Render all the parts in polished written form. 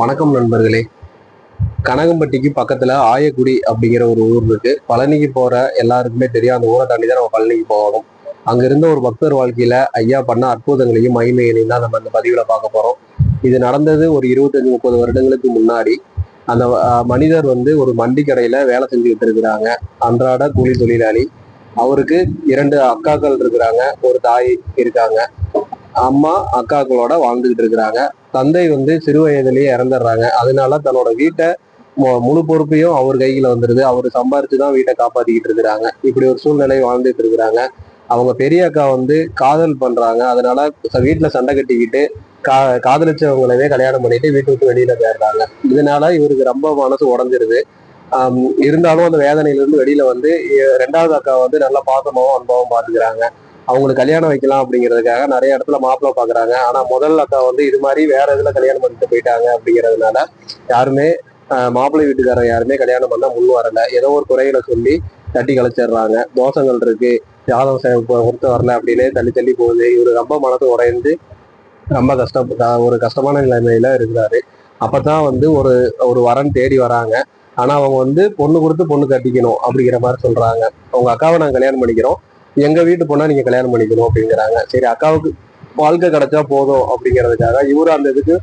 வணக்கம் நண்பர்களே. கனகம்பட்டிக்கு பக்கத்துல ஆயக்குடி அப்படிங்கிற ஒரு ஊர் இருக்கு. பழனிக்கு போற எல்லாருக்குமே தெரியும். அந்த ஊரை தாண்டி தான் நம்ம பழனிக்கு போகணும். அங்க இருந்த ஒரு பக்தர் வாழ்க்கையில ஐயா பண்ண அற்புதங்களையும் மகிமைகளையும் தான் நம்ம அந்த பதிவுல பார்க்க போறோம். இது நடந்தது ஒரு 25-30 வருடங்களுக்கு முன்னாடி. அந்த மனிதர் வந்து ஒரு மண்டி கடையில வேலை செஞ்சுக்கிட்டு இருக்கிறாங்க. அன்றாட கூலி தொழிலாளி. அவருக்கு 2 அக்காக்கள் இருக்கிறாங்க, ஒரு தாய் இருக்காங்க. அம்மா அக்காக்களோட வாழ்ந்துகிட்டு இருக்கிறாங்க. தந்தை வந்து சிறு வயதிலேயே இறந்துடுறாங்க. அதனால தன்னோட வீட்டை முழு பொறுப்பையும் அவர் கையில வந்துருது. அவர் சம்பாரிச்சுதான் வீட்டை காப்பாத்திக்கிட்டு இருக்கிறாங்க. இப்படி ஒரு சூழ்நிலை வாழ்ந்துட்டு இருக்கிறாங்க. அவங்க பெரிய அக்கா வந்து காதல் பண்றாங்க. அதனால வீட்டுல சண்டை கட்டிக்கிட்டு காதலிச்சவங்களவே கல்யாணம் பண்ணிட்டு வீட்டு விட்டு வெளியில போயிடுறாங்க. இதனால இவருக்கு ரொம்ப மனசு உடஞ்சிருது. இருந்தாலும் அந்த வேதனையில இருந்து வெளியில வந்து 2வது அக்கா வந்து நல்ல பாசமாவும் அன்பாவும் பாத்துக்கிறாங்க. அவங்களுக்கு கல்யாணம் வைக்கலாம் அப்படிங்கிறதுக்காக நிறைய இடத்துல மாப்பிள்ளை பாக்குறாங்க. ஆனா முதல் அக்கா வந்து இது மாதிரி வேற இதுல கல்யாணம் பண்ணிட்டு போயிட்டாங்க அப்படிங்கிறதுனால யாருமே மாப்பிள்ளை வீட்டுக்காரங்க யாருமே கல்யாணம் பண்ண முன் வரல. ஏதோ ஒரு குறைகளை சொல்லி தட்டி கழிச்சிடுறாங்க. தோஷங்கள் இருக்கு, ஜாதகம் பொறுத்த வரல அப்படின்னு தள்ளி தள்ளி போகுது. இவரு ரொம்ப மனசு உடைந்து ரொம்ப ஒரு கஷ்டமான நிலைமையில இருக்கிறாரு. அப்பதான் வந்து ஒரு ஒரு வரன் தேடி வராங்க. ஆனா அவங்க வந்து பொண்ணு கொடுத்து பொண்ணு கட்டிக்கணும் அப்படிங்கிற மாதிரி சொல்றாங்க. உங்க அக்காவை நாங்க கல்யாணம் பண்ணிக்கிறோம், எங்க வீட்டு பொண்ணா நீங்க கல்யாணம் பண்ணிக்கணும் அப்படிங்கிறாங்க. சரி, அக்காவுக்கு வாழ்க்கை கிடைச்சா போதும் அப்படிங்கிறதுக்காக இவரு அந்த இதுக்கு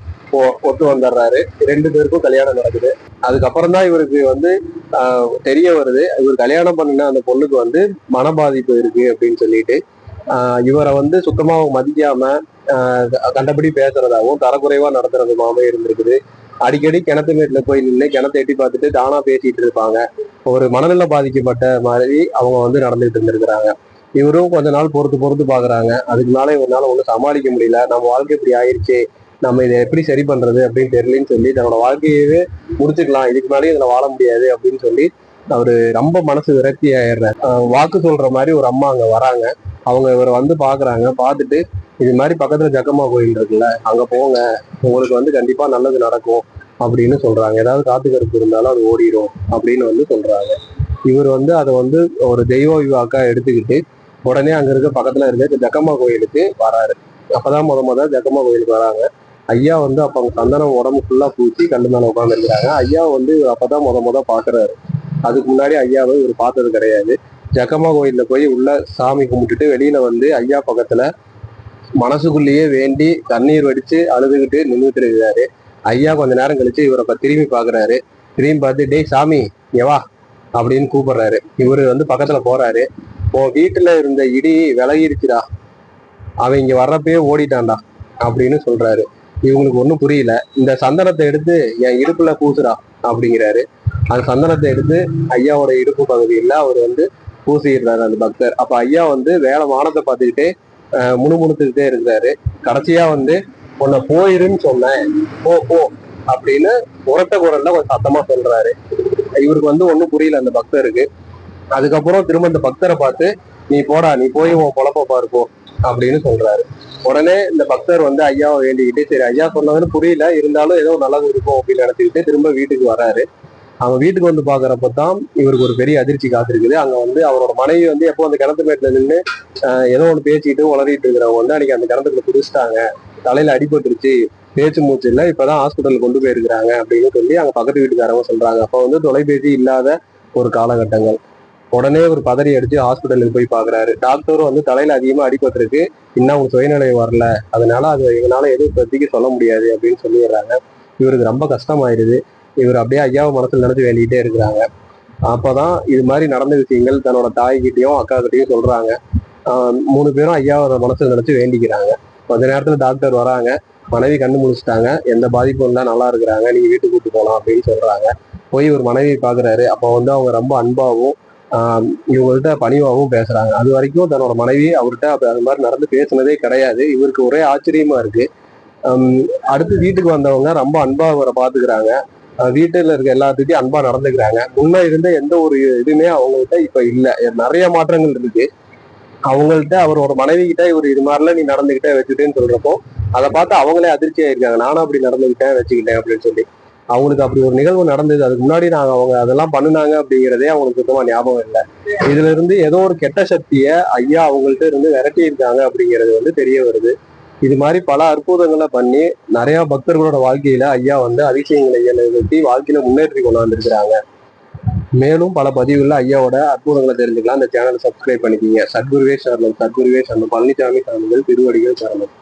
ஒத்து வந்துடுறாரு. 2 பேருக்கும் கல்யாணம் நடக்குது. அதுக்கப்புறம் தான் இவருக்கு வந்து தெரிய வருது, இவர் கல்யாணம் பண்ணின அந்த பொண்ணுக்கு வந்து மன பாதிப்பு இருக்கு அப்படின்னு சொல்லிட்டு. இவரை வந்து சுத்தமா மதிக்காம கண்டபடி பேசுறதாவும் தரக்குறைவா நடத்துறதுமாவே இருந்திருக்குது. அடிக்கடி கிணத்து மேட்டுல போய் நின்று கிணத்தை எட்டி பார்த்துட்டு தானா பேசிட்டு இருப்பாங்க. ஒரு மனநல பாதிக்கப்பட்ட மாதிரி அவங்க வந்து நடந்துட்டு இருந்திருக்கிறாங்க. இவரும் கொஞ்ச நாள் பொறுத்து பொறுத்து பாக்குறாங்க. அதுக்கு மேல இவரால் ஒன்றும் சமாளிக்க முடியல. நம்ம வாழ்க்கை இப்படி ஆயிடுச்சு, நம்ம இதை எப்படி சரி பண்றது அப்படின்னு தெரியலன்னு சொல்லி தன்னோட வாழ்க்கையவே முடிச்சுக்கலாம், இதுக்கு மேலேயும் இதுல வாழ முடியாது அப்படின்னு சொல்லி அவரு ரொம்ப மனசு விரக்தி ஆயிடுறாரு. வாக்கு சொல்ற மாதிரி ஒரு அம்மா அங்க வராங்க. அவங்க இவரை வந்து பாக்குறாங்க. பார்த்துட்டு இது மாதிரி பக்கத்துல ஜக்கம்மா கோயில் இருக்குல்ல, அங்க போங்க, உங்களுக்கு வந்து கண்டிப்பா நல்லது நடக்கும் அப்படின்னு சொல்றாங்க. ஏதாவது காத்து கருப்பு இருந்தாலும் அது ஓடிடும் அப்படின்னு வந்து சொல்றாங்க. இவர் வந்து அதை வந்து ஒரு தெய்வ விவாக்கா எடுத்துக்கிட்டு உடனே அங்க இருக்க பக்கத்துல இருக்க ஜக்கம்மா கோயிலுக்கு வராரு. அப்பதான் முத ஜக்கம்மா கோயிலுக்கு வராங்க. ஐயா வந்து அப்ப அவங்க சந்தனம் உடம்பு ஃபுல்லா பூச்சி கண்டு மேல உட்கார்ந்து இருக்கிறாங்க. ஐயா வந்து இவர் அப்பதான் முத பாக்குறாரு. அதுக்கு முன்னாடி ஐயாவை இவர் பார்த்தது கிடையாது. ஜக்கம்மா கோயில்ல போய் உள்ள சாமி கும்பிட்டுட்டு வெளியில வந்து ஐயா பக்கத்துல மனசுக்குள்ளேயே வேண்டி கண்ணீர் வடிச்சு அழுதுகிட்டு நின்றுட்டு இருக்கிறாரு. ஐயா கொஞ்ச நேரம் கழிச்சு இவரை திரும்பி பாக்குறாரு. திரும்பி பார்த்து டேய் சாமி இங்க வா அப்படின்னு கூப்பிடுறாரு. இவரு வந்து பக்கத்துல போறாரு. உன் வீட்டுல இருந்த இடி விலகிடுச்சுடா, அவன் இங்க வர்றப்பயே ஓடிட்டான்டா அப்படின்னு சொல்றாரு. இவங்களுக்கு ஒண்ணும் புரியல. இந்த சந்தனத்தை எடுத்து என் இடுப்புல பூசுறா அப்படிங்கிறாரு. அந்த சந்தனத்தை எடுத்து ஐயாவோட இடுப்பு பகுதியில் அவர் வந்து பூசிடுறாரு அந்த பக்தர். அப்ப ஐயா வந்து வேலை வானத்தை பார்த்துக்கிட்டே முணுமுணுத்துக்கிட்டே இருக்கிறாரு. கடைசியா வந்து உன்னை போயிருன்னு சொன்னேன், போ போ அப்படின்னு உரத்த குரல்ல கொஞ்சம் சத்தமா சொல்றாரு. இவருக்கு வந்து ஒண்ணும் புரியல அந்த பக்தருக்கு. அதுக்கப்புறம் திரும்ப இந்த பக்தரை பார்த்து நீ போடா, நீ போய் உன் பொழப்ப பாருப்போ அப்படின்னு சொல்றாரு. உடனே இந்த பக்தர் வந்து ஐயாவை வேண்டிக்கிட்டு சரி ஐயா சொன்னதுன்னு புரியல, இருந்தாலும் ஏதோ நல்லது இருக்கும் அப்படின்னு நினைச்சுக்கிட்டு திரும்ப வீட்டுக்கு வராரு. அவங்க வீட்டுக்கு வந்து பாக்குறப்பதான் இவருக்கு ஒரு பெரிய அதிர்ச்சி காத்திருக்குது. அங்க வந்து அவரோட மனைவி வந்து எப்போ அந்த கிணத்து மேட்டுல நின்று ஏதோ ஒண்ணு பேசிட்டு உளறிட்டு இருக்கிறவங்க வந்து அன்னைக்கு அந்த கிணத்துக்குள்ள குடிச்சிட்டாங்க, தலையில அடிபட்டுருச்சு, பேச்சு மூச்சு இல்லை, இப்பதான் ஹாஸ்பிட்டல் கொண்டு போயிருக்கிறாங்க அப்படின்னு சொல்லி அங்க பக்கத்து வீட்டுக்காரங்க சொல்றாங்க. அப்ப வந்து தொலைபேசி இல்லாத ஒரு காலகட்டங்கள். உடனே ஒரு பதறி அடிச்சு ஹாஸ்பிட்டலுக்கு போய் பாக்குறாரு. டாக்டரும் வந்து தலையில அதிகமா அடிபட்டிருக்கு, இன்னும் அவங்க சுயநிலை வரல, அதனால அது எங்களால எதுவும் இப்போதைக்கு சொல்ல முடியாது அப்படின்னு சொல்லிடுறாங்க. இவருக்கு ரொம்ப கஷ்டமாயிருது. இவர் அப்படியே ஐயாவை மனசுல நினைச்சு வேண்டிக்கிட்டே இருக்கிறாங்க. அப்பதான் இது மாதிரி நடந்த விஷயங்கள் தன்னோட தாய்கிட்டையும் அக்கா கிட்டையும் சொல்றாங்க. 3 பேரும் ஐயாவை மனசுல நினைச்சு வேண்டிக்கிறாங்க. கொஞ்ச நேரத்துல டாக்டர் வராங்க. மனைவி கண்ணு முழிச்சிட்டாங்க, எந்த பாதிப்பும் இல்லை, நல்லா இருக்கிறாங்க, நீங்க வீட்டுக்கு கூட்டு போகலாம் அப்படின்னு சொல்றாங்க. போய் ஒரு மனைவி பாக்குறாரு. அப்ப வந்து அவங்க ரொம்ப அன்பாவும் இவங்கள்ட்ட பணிவாகவும் பேசுறாங்க. அது வரைக்கும் தன்னோட மனைவி அவர்கிட்ட அது மாதிரி நடந்து பேசுனதே கிடையாது. இவருக்கு ஒரே ஆச்சரியமா இருக்கு. அடுத்து வீட்டுக்கு வந்தவங்க ரொம்ப அன்பா அவரை பாத்துக்கிறாங்க. வீட்டுல இருக்க எல்லாத்துக்கிட்டையும் அன்பா நடந்துக்கிறாங்க. முன்ன இருந்த எந்த ஒரு இதுவுமே அவங்கள்ட்ட இப்ப இல்ல. நிறைய மாற்றங்கள் இருக்கு. அவங்கள்ட்ட அவரோட மனைவி கிட்ட இவர் இது மாதிரிலாம் நீ நடந்துகிட்ட வச்சுட்டேன்னு சொல்றப்போ அதை பார்த்து அவங்களே அதிர்ச்சி ஆயிருக்காங்க. நானும் அப்படி நடந்துகிட்டேன் வச்சுக்கிட்டேன் அப்படின்னு சொல்லி. அவங்களுக்கு அப்படி ஒரு நிகழ்வு நடந்தது. அதுக்கு முன்னாடி அவங்க அதெல்லாம் பண்ணுனாங்க அப்படிங்கிறதே அவங்களுக்கு சுத்தமா ஞாபகம் இல்லை. இதுல இருந்து ஏதோ ஒரு கெட்ட சக்திய ஐயா அவங்கள்ட்ட இருந்து விரட்டி இருக்காங்க அப்படிங்கிறது வந்து தெரிய வருது. இது மாதிரி பல அற்புதங்களை பண்ணி நிறைய பக்தர்களோட வாழ்க்கையில ஐயா வந்து அதிசயங்களை நிகழ்த்தி வாழ்க்கையில முன்னேற்றி கொண்டாந்துருக்கிறாங்க. மேலும் பல பதிவுகள்ல ஐயாவோட அற்புதங்களை தெரிஞ்சுக்கலாம். அந்த சேனலை சப்ஸ்கிரைப் பண்ணிக்கிங்க. சத்குருவே சரணம், சத்குருவே சரணம். பழனிசாமி சாமிகள் திருவடிகள் சரணம்.